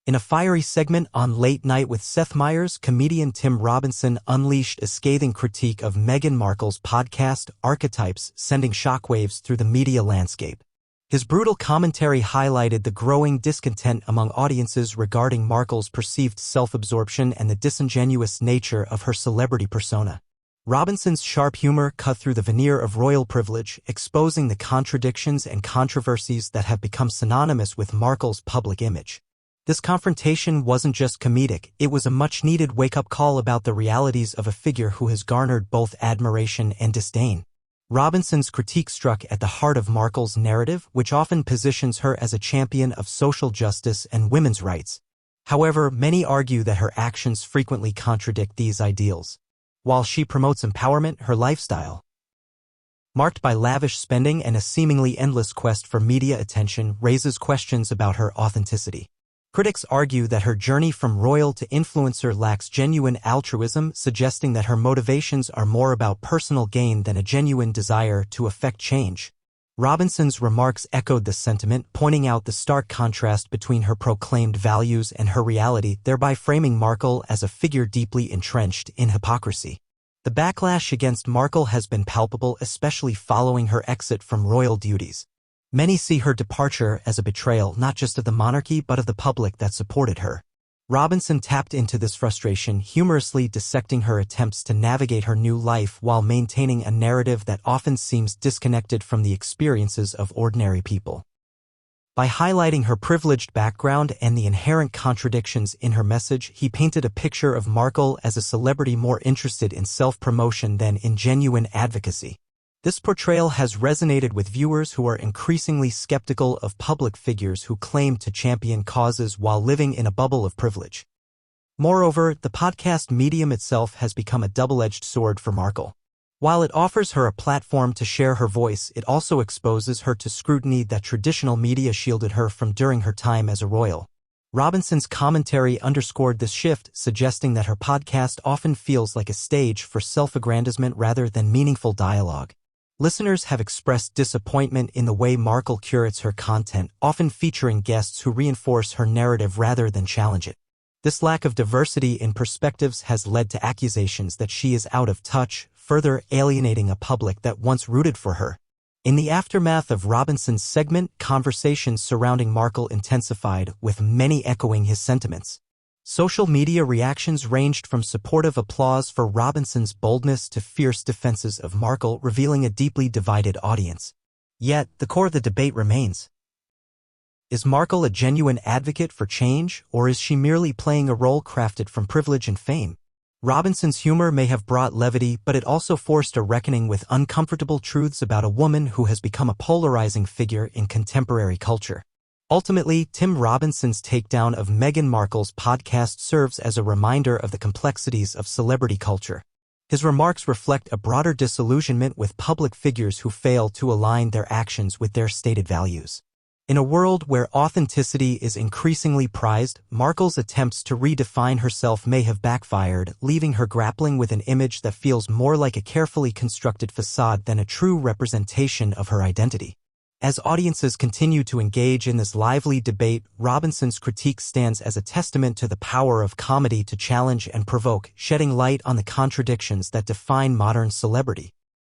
In a fiery segment on Late Night with Seth Meyers, comedian Tim Robinson unleashed a scathing critique of Meghan Markle's podcast, Archetypes, sending shockwaves through the media landscape. His brutal commentary highlighted the growing discontent among audiences regarding Markle's perceived self-absorption and the disingenuous nature of her celebrity persona. Robinson's sharp humor cut through the veneer of royal privilege, exposing the contradictions and controversies that have become synonymous with Markle's public image. This confrontation wasn't just comedic, it was a much-needed wake-up call about the realities of a figure who has garnered both admiration and disdain. Robinson's critique struck at the heart of Markle's narrative, which often positions her as a champion of social justice and women's rights. However, many argue that her actions frequently contradict these ideals. While she promotes empowerment, her lifestyle, marked by lavish spending and a seemingly endless quest for media attention, raises questions about her authenticity. Critics argue that her journey from royal to influencer lacks genuine altruism, suggesting that her motivations are more about personal gain than a genuine desire to effect change. Robinson's remarks echoed this sentiment, pointing out the stark contrast between her proclaimed values and her reality, thereby framing Markle as a figure deeply entrenched in hypocrisy. The backlash against Markle has been palpable, especially following her exit from royal duties. Many see her departure as a betrayal not just of the monarchy but of the public that supported her. Robinson tapped into this frustration, humorously dissecting her attempts to navigate her new life while maintaining a narrative that often seems disconnected from the experiences of ordinary people. By highlighting her privileged background and the inherent contradictions in her message, he painted a picture of Markle as a celebrity more interested in self-promotion than in genuine advocacy. This portrayal has resonated with viewers who are increasingly skeptical of public figures who claim to champion causes while living in a bubble of privilege. Moreover, the podcast medium itself has become a double-edged sword for Markle. While it offers her a platform to share her voice, it also exposes her to scrutiny that traditional media shielded her from during her time as a royal. Robinson's commentary underscored this shift, suggesting that her podcast often feels like a stage for self-aggrandizement rather than meaningful dialogue. Listeners have expressed disappointment in the way Markle curates her content, often featuring guests who reinforce her narrative rather than challenge it. This lack of diversity in perspectives has led to accusations that she is out of touch, further alienating a public that once rooted for her. In the aftermath of Robinson's segment, conversations surrounding Markle intensified, with many echoing his sentiments. Social media reactions ranged from supportive applause for Robinson's boldness to fierce defenses of Markle, revealing a deeply divided audience. Yet, the core of the debate remains. Is Markle a genuine advocate for change, or is she merely playing a role crafted from privilege and fame? Robinson's humor may have brought levity, but it also forced a reckoning with uncomfortable truths about a woman who has become a polarizing figure in contemporary culture. Ultimately, Tim Robinson's takedown of Meghan Markle's podcast serves as a reminder of the complexities of celebrity culture. His remarks reflect a broader disillusionment with public figures who fail to align their actions with their stated values. In a world where authenticity is increasingly prized, Markle's attempts to redefine herself may have backfired, leaving her grappling with an image that feels more like a carefully constructed facade than a true representation of her identity. As audiences continue to engage in this lively debate, Robinson's critique stands as a testament to the power of comedy to challenge and provoke, shedding light on the contradictions that define modern celebrity.